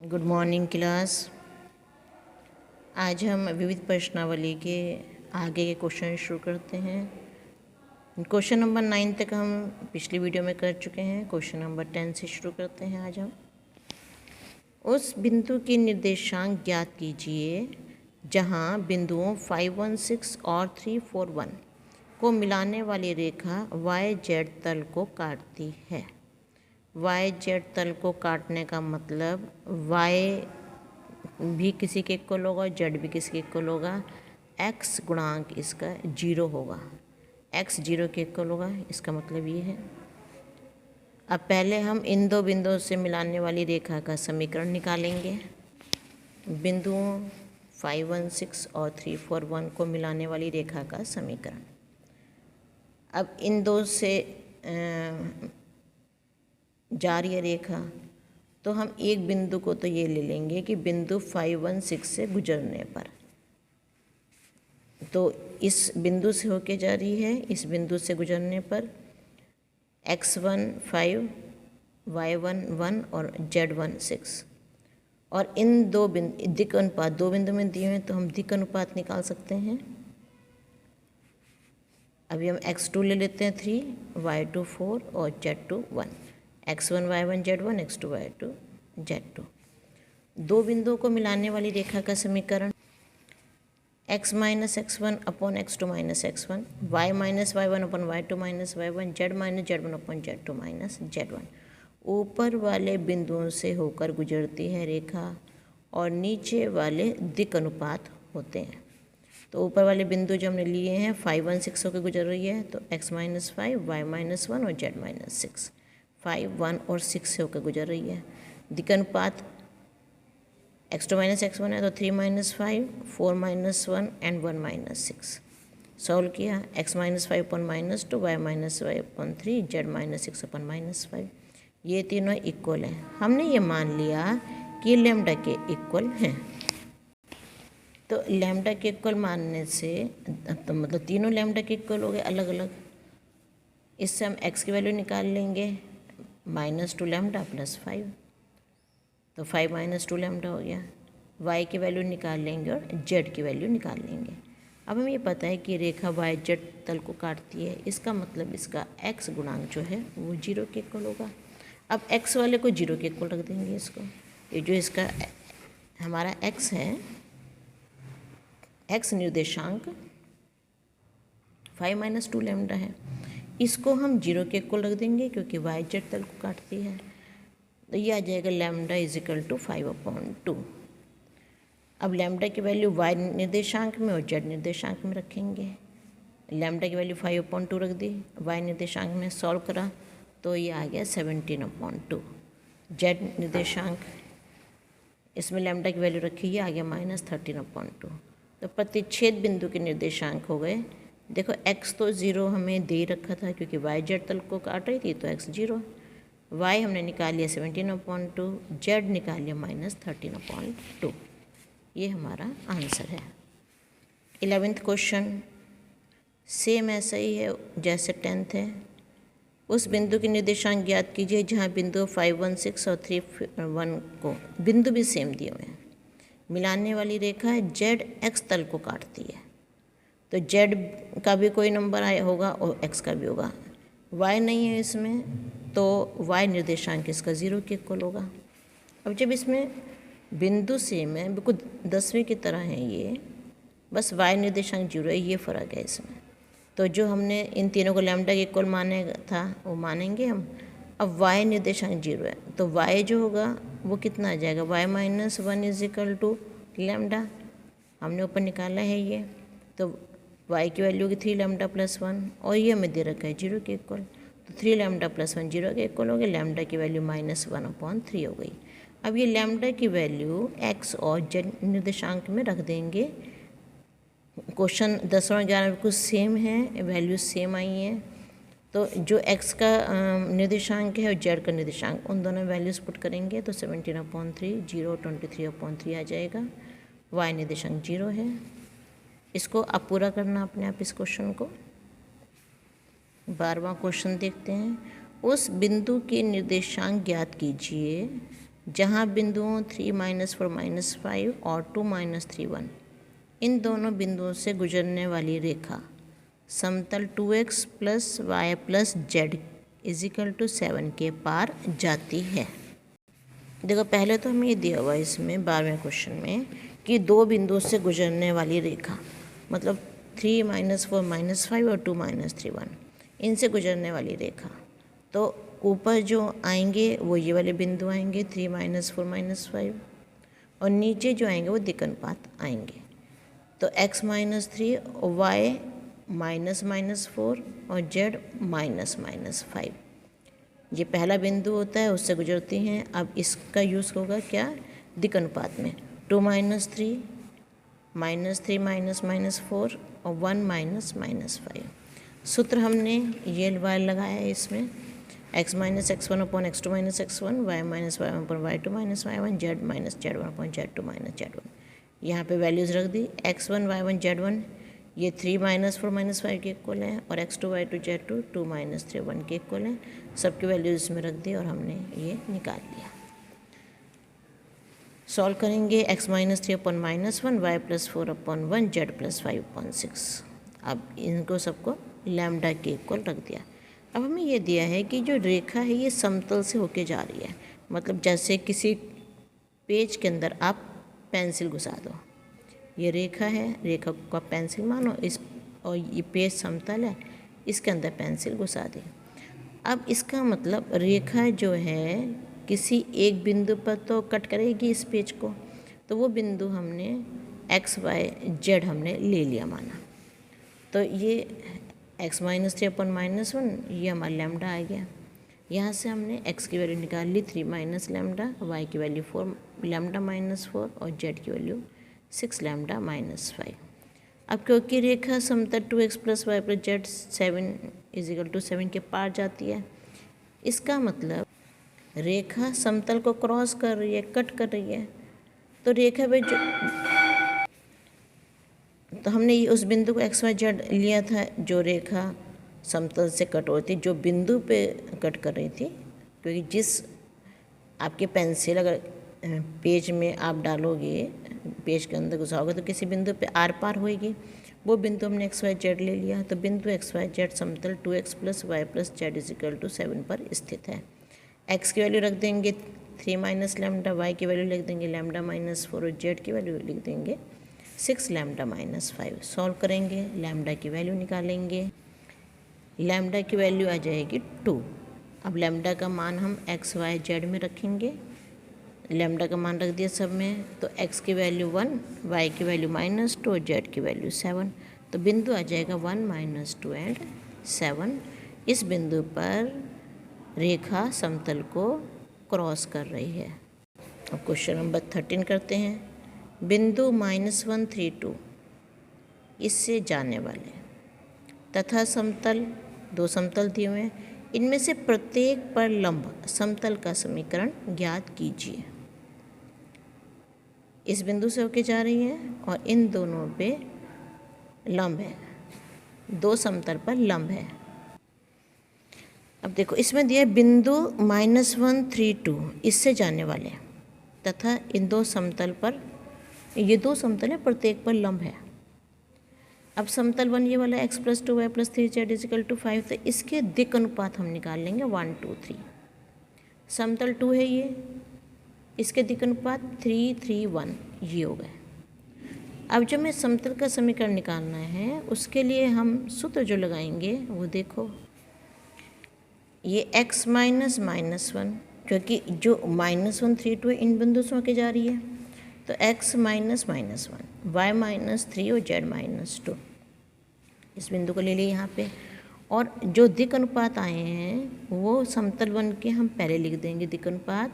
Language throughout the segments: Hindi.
Good morning class. आज हम विविध प्रश्नावली के आगे के क्वेश्चन शुरू करते हैं। क्वेश्चन नंबर 9 तक हम पिछली वीडियो में कर चुके हैं। क्वेश्चन नंबर 10 से शुरू करते हैं आज हम। उस बिंदु के निर्देशांक ज्ञात कीजिए जहां बिंदुओं 5, 1, 6 और 3, 4, 1 को मिलाने वाली रेखा YZ तल को काटती है। YZ तल को काटने का मतलब Y भी किसी के इक्वल होगा, Z भी किसी के इक्वल होगा, X गुणांक इसका 0 होगा, X 0 के इक्वल होगा, इसका मतलब ये है। अब पहले हम इन दो बिंदुओं से मिलाने वाली रेखा का समीकरण निकालेंगे। बिंदुओं 5, 1, 6 और 3, 4, 1 को मिलाने वाली रेखा का समीकरण। अब इन दो से जा रही है रेखा, तो हम एक बिंदु को तो ये ले लेंगे कि बिंदु 5, 1, 6 से गुजरने पर, तो इस बिंदु से होके जा रही है, इस बिंदु से गुजरने पर x1 5, y1 1 और z1 6, और इन दो दिक् अनुपात दो बिंदु में दिए हैं तो हम दिक् अनुपात निकाल सकते हैं। अभी हम x2 ले लेते हैं 3, y2 4 और z2 1, x1 y1 z1, x2 y2 z2। दो बिंदुओं को मिलाने वाली रेखा का समीकरण x minus x1 upon x2 minus x1, y minus y1 upon y2 minus y1, z minus z1 upon z2 minus z1। ऊपर वाले बिंदुओं से होकर गुजरती है रेखा और नीचे वाले दिक् अनुपात होते हैं। तो ऊपर वाले बिंदु जो हमने लिए हैं 5, 1, 6 होकर गुजर रही है, तो x माइनस 5, y माइनस 1 और z माइनस 6, 5, 1 और 6 से होकर गुजर रही है। दिक् अनुपात x2 माइनस x1 है तो 3 minus 5, 4 minus 1 and 1 minus 6। Solve किया, x minus 5 upon minus 2, y minus 5 upon 3, z minus 6 upon minus 5। ये तीनों इक्वल हैं। हमने ये मान लिया कि लैम्डा के इक्वल हैं। तो लैम्डा के इक्वल मानने से तो मतलब तीनों लैम्डा के इक्वल हो गए अलग अलग। इससे हम x की वैल्यू निकाल लेंगे, -2 लैम्डा प्लस 5, तो 5 माइनस 2 लैम्डा हो गया। y की वैल्यू निकाल लेंगे और z की वैल्यू निकाल लेंगे। अब हमें ये पता है कि रेखा YZ तल को काटती है, इसका मतलब इसका x गुणांक जो है वो 0 के इक्वल होगा। अब x वाले को 0 के इक्वल रख देंगे इसको। ये जो इसका हमारा x है, x निर्देशांक 5 माइनस 2 लैम्डा है, इसको हम 0 के इक्वल रख देंगे क्योंकि YZ तल को काटती है। तो ये आ जाएगा लैम्डा इज इक्वल टू 5/2। अब लैम्डा की वैल्यू y निर्देशांक में और z निर्देशांक में रखेंगे। लैम्डा की वैल्यू 5/2 रख दी, y निर्देशांक में सॉल्व करा तो ये आ गया 17/2। z निर्देशांक इसमें लैम्डा की वैल्यू रखी, ये आ गया -13/2। तो प्रतिच्छेद बिंदु के निर्देशांक हो गए, देखो x तो 0 हमें दे रखा था क्योंकि YZ तल को काट रही थी तो x 0, y हमने निकाल लिया 17/2, z निकाल लिया -13/2। ये हमारा आंसर है। 11th क्वेश्चन सेम ऐसा ही है जैसे 10th है। उस बिंदु के निर्देशांक ज्ञात कीजिए जहाँ बिंदु 5, 1, 6 और 3, 1 को बिंदु भी सेम दिए हुए हैं, मिलाने वाली रेखा है z x तल को काटती है। तो z का भी कोई नंबर आया होगा और x का भी होगा, y नहीं है इसमें तो y निर्देशांक इसका 0 के इक्वल होगा। अब जब इसमें बिंदु सेम है, बिल्कुल 10वीं की तरह है ये, बस y निर्देशांक 0 है, ये फ़र्क है इसमें। तो जो हमने इन तीनों को लैम्डा के इक्वल माने था वो मानेंगे हम। अब y निर्देशांक 0 है तो y जो होगा वो कितना आ जाएगा, y minus 1 is equal to lambda, हमने ऊपर निकाला है ये। तो y की वैल्यू की 3 लैम्डा प्लस 1 और ये हमें दे रखा है 0 के इक्वल, तो 3 लैम्डा प्लस 1 0 के इक्वल हो गया। लैम्डा की वैल्यू -1/3 हो गई। अब ये लैम्डा की वैल्यू x और z निर्देशांक में रख देंगे। क्वेश्चन 10 और 11 बिल्कुल सेम है, वैल्यू सेम आई है, तो जो x का निर्देशांक है और z का निर्देशांक उन दोनों वैल्यूज़ पुट करेंगे तो 17/3 0 23/3 आ जाएगा। y निर्देशांक 0 है। इसको आप पूरा करना अपने आप इस क्वेश्चन को। 12वां क्वेश्चन देखते हैं। उस बिंदु के निर्देशांक ज्ञात कीजिए जहाँ बिंदुओं 3 - 4 - 5 और 2 - 3 1 इन दोनों बिंदुओं से गुजरने वाली रेखा समतल 2x + y + z = 7 के पार जाती है। देखो पहले तो हमें ये दिया हुआ है इसमें 12वें क्वेश्चन में कि दो बिंदुओं से गुजरने वाली रेखा, मतलब 3 - 4 - 5 और 2 - 3 1 इनसे गुजरने वाली रेखा। तो ऊपर जो आएंगे वो ये वाले बिंदु आएंगे 3 - 4 - 5 और नीचे जो आएंगे वो दिक्कनुपात आएंगे। तो x - 3 y -4 और z -5 ये पहला बिंदु होता है, उससे गुजरती हैं। अब इसका यूज़ होगा क्या, दिक्कनुपात में 2 - 3 -3 -4 और 1 -5। सूत्र हमने ये वाला लगाया है इसमें x - x1/x2 - x1 y - y1/y2 - y1 z - z1/z2 - z1। यहाँ पे वैल्यूज़ रख दी। x1 y1 z1 ये 3 - 4 - 5 के इक्वल है और x2 y2 z2 2 - 3 1 के इक्वल है। सबकी वैल्यूज़ इसमें रख दी और हमने ये निकाल लिया। सॉल्व करेंगे x - 3/-1 y + 4/1 z + 5/6। अब इनको सबको लैम्डा के इक्वल रख दिया। अब हमें ये दिया है कि जो रेखा है ये समतल से होके जा रही है, मतलब जैसे किसी पेज के अंदर आप पेंसिल घुसा दो, ये रेखा है, रेखा को आप पेंसिल मानो इस, और ये पेज समतल है, इसके अंदर पेंसिल घुसा दी। अब इसका मतलब रेखा जो है किसी एक बिंदु पर तो कट करेगी इस पेज को, तो वो बिंदु हमने x y z हमने ले लिया माना। तो ये x - 3/-1 ये हमारा लैम्डा आ गया। यहाँ से हमने x की वैल्यू निकाल ली 3 - लैम्डा, y की वैल्यू 4 लैम्डा -4 और z की वैल्यू 6 लैम्डा -5। अब क्योंकि रेखा समतल 2x + y + z 7 = 7 के पार जाती है, इसका मतलब रेखा समतल को क्रॉस कर रही है, कट कर रही है। तो रेखा पे जो, तो हमने उस बिंदु को x y z लिया था जो रेखा समतल से कट होती, जो बिंदु पे कट कर रही थी, क्योंकि जिस आपके पेंसिल अगर पेज में आप डालोगे, पेज के अंदर घुसाओगे तो किसी बिंदु पे आर पार होएगी, वो बिंदु हमने x y z ले लिया। तो बिंदु x y z समतल 2x + y + z = 7 पर स्थित है। x की वैल्यू रख देंगे 3 - लैम्डा, y की वैल्यू लिख देंगे लैम्डा -4 और z की वैल्यू लिख देंगे 6 लैम्डा -5। सॉल्व करेंगे, लैम्डा की वैल्यू निकालेंगे, लैम्डा की वैल्यू आ जाएगी 2। अब लैम्डा का मान हम x y z में रखेंगे, लैम्डा का मान रख दिया सब में। तो x की वैल्यू 1, y की वैल्यू -2 और z की वैल्यू 7। तो बिंदु आ जाएगा 1 - 2 और 7। इस बिंदु पर रेखा समतल को क्रॉस कर रही है। अब क्वेश्चन नंबर 13 करते हैं। बिंदु -1 3 2 इससे जाने वाले तथा समतल, दो समतल दिए हुए हैं, इनमें से प्रत्येक पर लंब समतल का समीकरण ज्ञात कीजिए। इस बिंदु से होके जा रही है और इन दोनों पे लंब है, दो समतल पर लंब है। अब देखो इसमें दिया है बिंदु -1 3 2 इससे जाने वाले तथा इन दो समतल पर, ये दो समतल है, प्रत्येक पर लंब है। अब समतल 1 ये वाला x + 2 y + 3 z = 5, तो इसके दिक् अनुपात हम निकाल लेंगे 1 2 3। समतल 2 है ये, इसके दिक् अनुपात 3 3 1 ये हो गए। अब जब हमें समतल का समीकरण निकालना है, उसके लिए हम सूत्र जो लगाएंगे वो देखो, ये x - -1, क्योंकि जो -1 3 2 इन बिंदु से होके जा रही है, तो x - -1 y -3 और z -2 इस बिंदु को ले लिए यहाँ पे। और जो दिक् अनुपात आए हैं वो समतल 1 के हम पहले लिख देंगे दिक् अनुपात,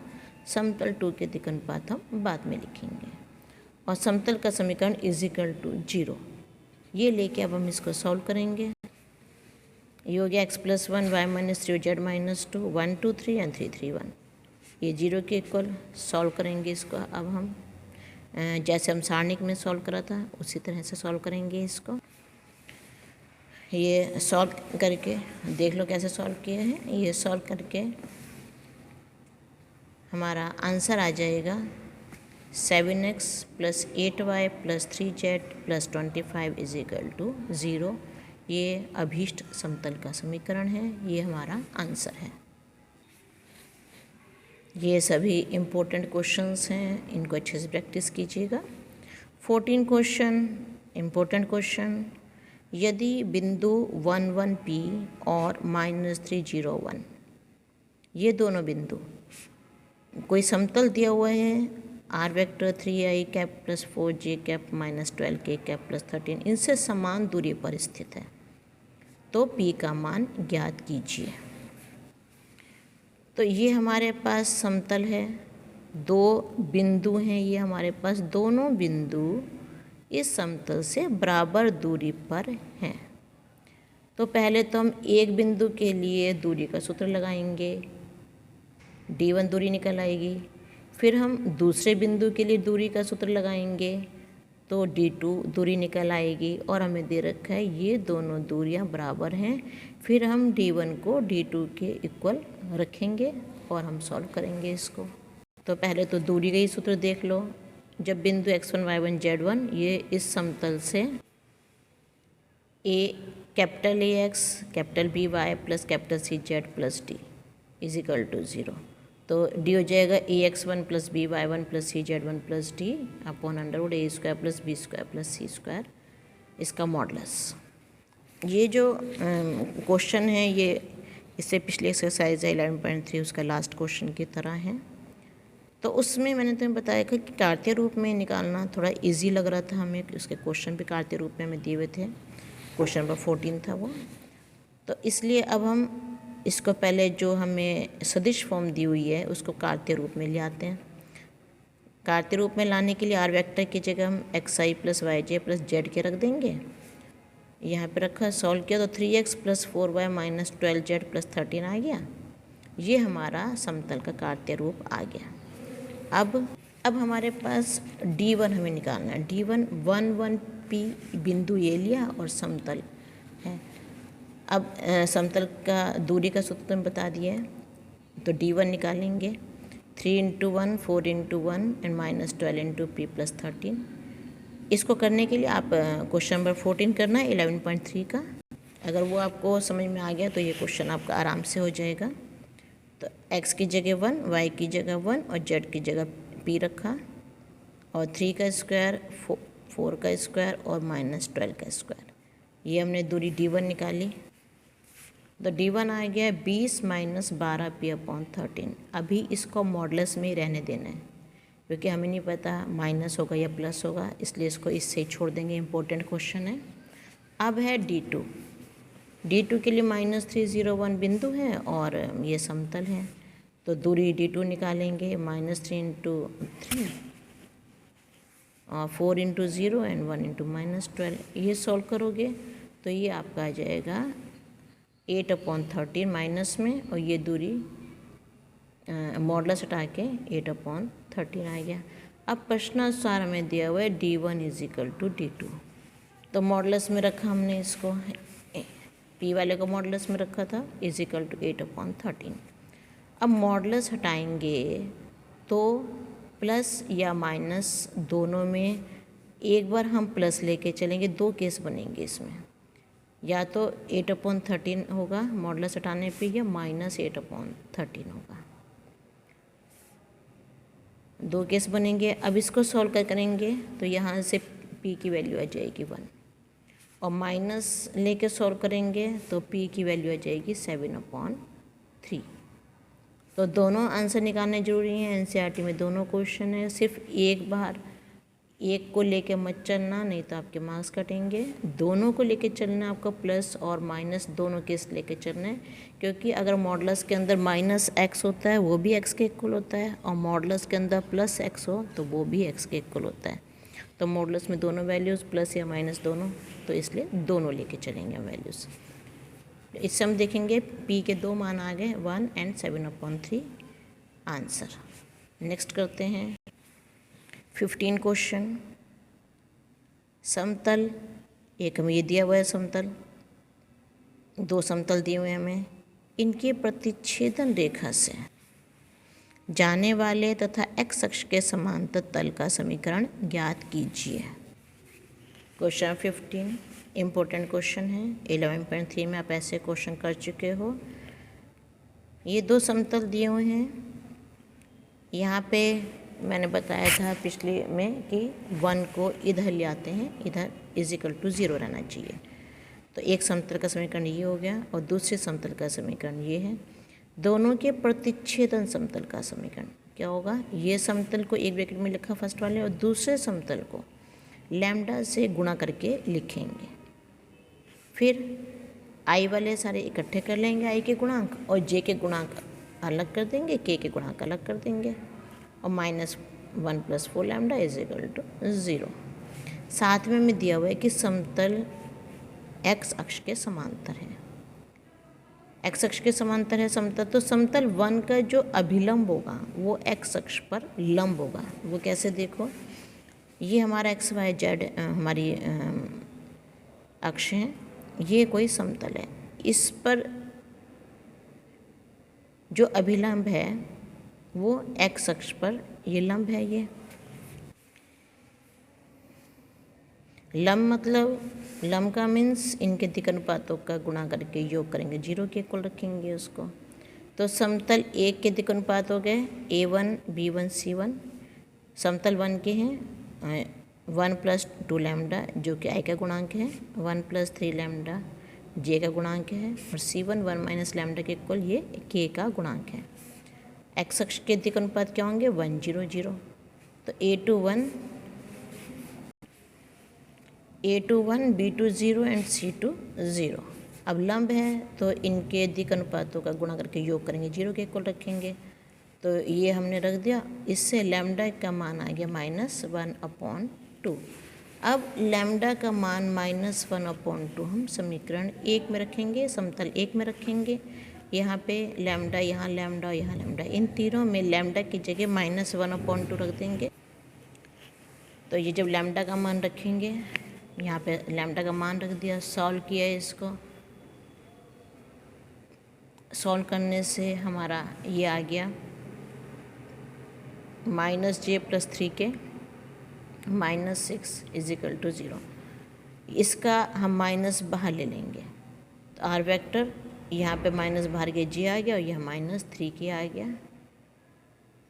समतल 2 के दिक् अनुपात हम बाद में लिखेंगे। और समतल का समीकरण = 0 ये लेके अब हम इसको सॉल्व करेंगे। ये हो गया x + 1 y -3 z -2 1 2 3 और 3 3 1 ये 0 के इक्वल। सॉल्व करेंगे इसको अब हम, जैसे हम सारणिक में सॉल्व करा था उसी तरह से सॉल्व करेंगे इसको। ये सॉल्व करके देख लो कैसे सॉल्व किया है। ये सॉल्व करके हमारा आंसर आ जाएगा 7x + 8y + 3z + 25 = 0। ये अभीष्ट समतल का समीकरण है, ये हमारा आंसर है। ये सभी इम्पोर्टेंट क्वेश्चंस हैं, इनको अच्छे से प्रैक्टिस कीजिएगा। 14 क्वेश्चन, इम्पोर्टेंट क्वेश्चन। यदि बिंदु 1 P और -3 0 1 ये दोनों बिंदु कोई समतल दिया हुआ है r vector 3i cap + 4j cap -12k cap + 13 इनसे समान दूरी पर स्थित है तो P का मान ज्ञात कीजिए। तो ये हमारे पास समतल है, दो बिंदु हैं, ये हमारे पास दोनों बिंदु इस समतल से बराबर दूरी पर हैं। तो पहले तो हम एक बिंदु के लिए दूरी का सूत्र लगाएंगे, d1 दूरी निकल आएगी। फिर हम दूसरे बिंदु के लिए दूरी का सूत्र लगाएंगे तो d2 दूरी निकल आएगी। और हमें दे रखा है ये दोनों दूरियां बराबर हैं। फिर हम d1 को d2 के इक्वल रखेंगे और हम सॉल्व करेंगे इसको। तो पहले तो दूरी का ही सूत्र देख लो। जब बिंदु x1 y1 z1 ये इस समतल से capital AX capital BY + capital CZ + D = 0, तो D हो जाएगा AX1 + BY1 + CZ1 + D /√a² + b² + c², इसका मॉडुलस। ये जो क्वेश्चन है ये इससे पिछली एक्सरसाइज है 11.3 उसका लास्ट क्वेश्चन की तरह है। तो उसमें मैंने तुम्हें बताया था कि कार्तीय रूप में निकालना थोड़ा इजी लग रहा था हमें, उसके क्वेश्चन भी कार्तीय रूप में हमें दिए हुए थे। क्वेश्चन नंबर 14 था वो। तो इसलिए अब हम इसको पहले जो हमें सदिश फॉर्म दी हुई है उसको कार्तीय रूप में ले आते हैं। कार्तीय रूप में लाने के लिए r वेक्टर की जगह हम xi + yj + z के रख देंगे। यहाँ पे रखा, सॉल्व किया तो 3x + 4y - 12z + 13 आ गया। ये हमारा समतल का कार्तीय रूप आ गया। अब हमारे पास d1 हमें निकालना है। d1 1 P बिंदु ये लिया और समतल है। अब समतल का दूरी का सूत्र में बता दिया है तो d1 निकालेंगे। 3 × 1 4 × 1 एंड -12 × P + 13। इसको करने के लिए आप क्वेश्चन नंबर 14 करना है 11.3 का। अगर वो आपको समझ में आ गया तो ये क्वेश्चन आपका आराम से हो जाएगा। तो x की जगह 1, y की जगह 1 और z की जगह p रखा और 3 का स्क्वायर 4 का स्क्वायर और -12 का स्क्वायर। ये हमने दूरी d1 निकाली। तो d1 आ गया 20 - 12p/13। अभी इसको मॉडुलस में ही रहने देना है क्योंकि हमें नहीं पता माइनस होगा या प्लस होगा, इसलिए इसको इससे ही छोड़ देंगे। इम्पोर्टेंट क्वेश्चन है। अब है d2 के लिए -3 0 1 बिंदु है और ये समतल है तो दूरी d2 निकालेंगे। -3 × 3 और 4 × 0 एंड 1 × -12। ये सॉल्व करोगे तो ये आपका आ जाएगा 8/13 माइनस में, और ये दूरी मॉडुलस हटा के 8/13 आ गया। अब प्रश्नानुसार हमें दिया हुआ है d1 = d2, तो मॉडुलस में रखा हमने इसको, p वाले को मॉडुलस में रखा था = 8/13। अब मॉडुलस हटाएंगे तो प्लस या माइनस दोनों में एक बार हम प्लस लेके चलेंगे। दो केस बनेंगे इसमें, या तो 8/13 होगा मॉडुलस हटाने पे या -8/13 होगा। दो केस बनेंगे। अब इसको सॉल्व करेंगे तो यहाँ से p की वैल्यू आ जाएगी 1 और माइनस लेके सॉल्व करेंगे तो p की वैल्यू आ जाएगी 7/3। तो दोनों आंसर निकालने जरूरी हैं। एनसीईआरटी में दोनों क्वेश्चन है, सिर्फ एक बार एक को लेके मत चलना नहीं तो आपके मार्क्स कटेंगे। दोनों को लेके चलना, आपको प्लस और माइनस दोनों केस लेके चलना है, क्योंकि अगर मॉडुलस के अंदर -x होता है वो भी x के इक्वल होता है और मॉडुलस के अंदर +x हो तो वो भी x के इक्वल होता है। तो मॉडुलस में दोनों वैल्यूज़ प्लस या माइनस दोनों, तो इसलिए दोनों लेके चलेंगे वैल्यूज़। इससे हम देखेंगे p के दो मान आ गए 1 एंड 7/3 आंसर। नेक्स्ट करते हैं 15 क्वेश्चन। समतल, एक हमें ये दिया हुआ है समतल, दो समतल दिए हुए हैं हमें। इनके प्रतिच्छेदन रेखा से जाने वाले तथा x अक्ष के समांतर तल का समीकरण ज्ञात कीजिए। क्वेश्चन 15 इम्पोर्टेंट क्वेश्चन है। 11.3 में आप ऐसे क्वेश्चन कर चुके हो। ये दो समतल दिए हुए हैं। यहाँ पे मैंने बताया था पिछले में कि 1 को इधर ले आते हैं, इधर =0 रहना चाहिए। तो एक समतल का समीकरण ये हो गया और दूसरे समतल का समीकरण ये है। दोनों के प्रतिच्छेदन समतल का समीकरण क्या होगा? ये समतल को एक ब्रैकेट में लिखा फर्स्ट वाले और दूसरे समतल को लैम्डा से गुणा करके लिखेंगे। फिर आई वाले सारे इकट्ठे कर लेंगे, आई के गुणांक, और जे के गुणांक अलग कर देंगे, के गुणांक अलग कर देंगे, और -1 + 4 लैम्डा = 0। साथ में हमें दिया हुआ है कि समतल x अक्ष के समांतर है। x अक्ष के समांतर है समतल, तो समतल 1 का जो अभिलंब होगा वो x अक्ष पर लंब होगा। वो कैसे? देखो, ये हमारा x y z हमारी अक्ष है, ये कोई समतल है। इस पर जो अभिलंब है वो x अक्ष पर ये लंब है। ये लंब मतलब लंब का मीन्स इनके दिक् अनुपातों का गुणा करके योग करेंगे, 0 के इक्वल रखेंगे उसको। तो समतल 1 के दिक् अनुपात हो गए a1 b1 c1। समतल 1 के हैं 1 + 2 लैम्डा जो कि i का गुणांक है, 1 + 3 लैम्डा j का गुणांक है, और c1 1 - लैम्डा के इक्वल ये k का गुणांक है। x अक्ष के दिक् अनुपात क्या होंगे? 1 0 0। तो a2 1 b2 0 एंड c2 0। अब लंब है तो इनके दिक् अनुपातों का गुणा करके योग करेंगे, 0 के इक्वल रखेंगे। तो ये हमने रख दिया। इससे लैम्डा का मान आ गया -1/2। अब लैम्डा का मान -1/2 हम समीकरण 1 में रखेंगे, समतल 1 में रखेंगे। यहाँ पे लैम्डा, यहाँ लैम्डा, यहाँ लैम्डा, इन तीनों में लैम्डा की जगह -1/2 रख देंगे। तो ये जब लैम्डा का मान रखेंगे, यहाँ पे लैम्डा का मान रख दिया, सॉल्व किया इसको। सॉल्व करने से हमारा ये आ गया -j + 3k -6 = 0। इसका हम माइनस बाहर ले लेंगे तो आर वेक्टर यहाँ पे माइनस बाहर के j आ गया और यह -3k आ गया।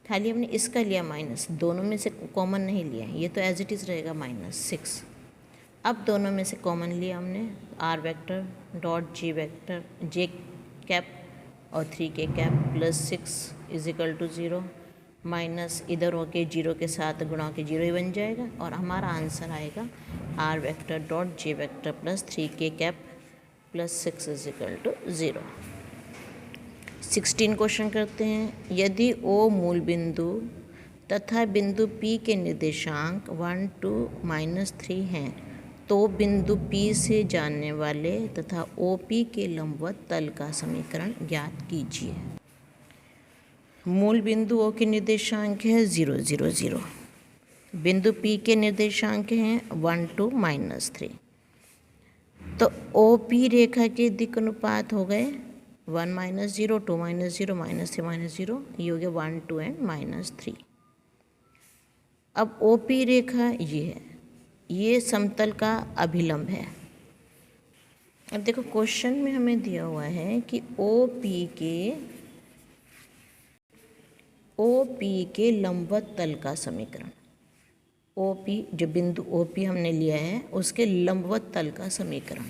खाली हमने इसका लिया माइनस, दोनों में से कॉमन नहीं लिया, ये तो एज इट इज़ रहेगा -6। अब दोनों में से कॉमन लिया हमने, r vector dot j vector j cap और 3k कैप +6 = 0। माइनस इधर होके 0 के साथ गुणा के 0 ही बन जाएगा और हमारा आंसर आएगा r vector dot j vector +3k cap +6 = 0। 16 question करते हैं। यदि O मूल बिंदु तथा बिंदु P के निर्देशांक 1 2 -3 हैं तो बिंदु P से जाने वाले तथा OP के लंबवत तल का समीकरण ज्ञात कीजिए। मूल बिंदु O के निर्देशांक है 0 0 0। बिंदु P के निर्देशांक हैं 1 2 -3। तो OP रेखा के दिक् अनुपात हो गए 1 - 0 2 - 0 -3 -0, ये हो गया 1 2 एंड -3। अब OP रेखा ये है, ये समतल का अभिलंब है। अब देखो क्वेश्चन में हमें दिया हुआ है कि OP के लंबवत तल का समीकरण। OP जो बिंदु OP हमने लिया है उसके लंबवत तल का समीकरण,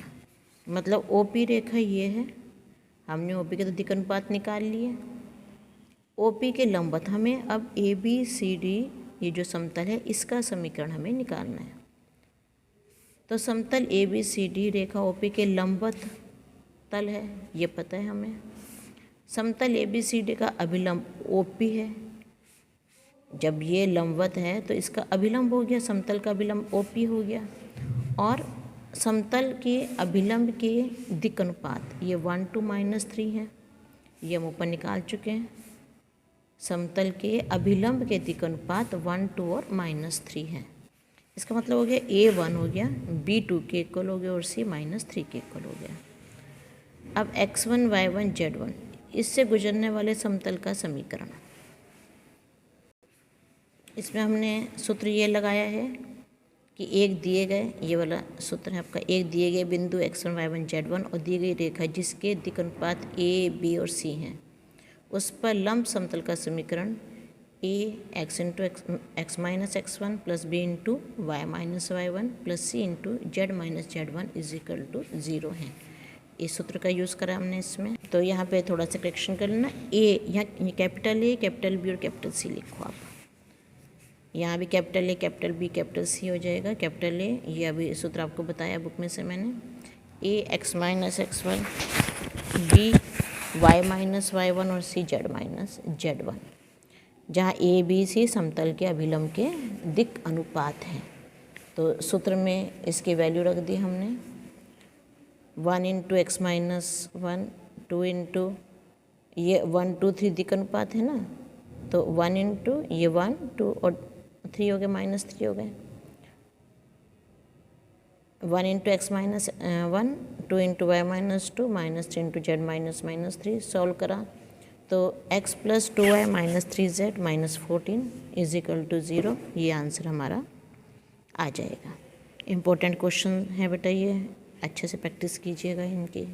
मतलब OP रेखा ये है, हमने OP के तो दिक् अनुपात निकाल लिए। OP के लंबवत हमें अब ABCD ये जो समतल है इसका समीकरण हमें निकालना है। तो समतल ABCD रेखा OP के लंबवत तल है, ये पता है हमें। समतल ABCD का अभिलंब OP है। जब ये लंबवत है तो इसका अभिलंब हो गया, समतल का अभिलंब OP हो गया। और समतल के अभिलंब के दिक् अनुपात ये 1 2 -3 है, ये हम ऊपर निकाल चुके हैं। समतल के अभिलंब के दिक् अनुपात 1 2 और -3 है। इसका मतलब हो गया A1 हो गया, B2 के इक्वल हो गया और C -3 के इक्वल हो गया। अब x1 y1 z1 इससे गुजरने वाले समतल का समीकरण। इसमें हमने सूत्र ये लगाया है कि एक दिए गए, ये वाला सूत्र है आपका, एक दिए गए बिंदु x1 y1 z1 और दी गई रेखा जिसके दिक् अनुपात a b और c हैं, उस पर लंब समतल का समीकरण a x into x minus x1 plus b into y minus y1 plus c into z minus z1 is equal to 0 है। इस सूत्र का यूज़ करा हमने इसमें। तो यहाँ पे थोड़ा सा करेक्शन कर लेना, a यहाँ कैपिटल A कैपिटल B और कैपिटल C लिखो आप। यहाँ भी capital A capital B capital C हो जाएगा। कैपिटल A ये अभी सूत्र आपको बताया बुक में से मैंने, A x minus x1, B y minus y1 और C z माइनस z1, जहाँ A B C समतल के अभिलंब के दिक् अनुपात हैं। तो सूत्र में इसकी वैल्यू रख दी हमने, 1 इंटू एक्स माइनस 1, 2 इंटू ये 1 2 3 दिक् अनुपात है ना, तो 1 इंटू ये 1 2 और 3 हो गए, माइनस 3 हो गए, 1 into x minus 1, 2 into y minus 2, minus 3 into z minus minus 3। Solve करा तो x plus 2y minus 3z minus 14 is equal to 0, ये आंसर हमारा आ जाएगा। इम्पोर्टेंट क्वेश्चन है बेटा, ये अच्छे से प्रैक्टिस कीजिएगा इनकी।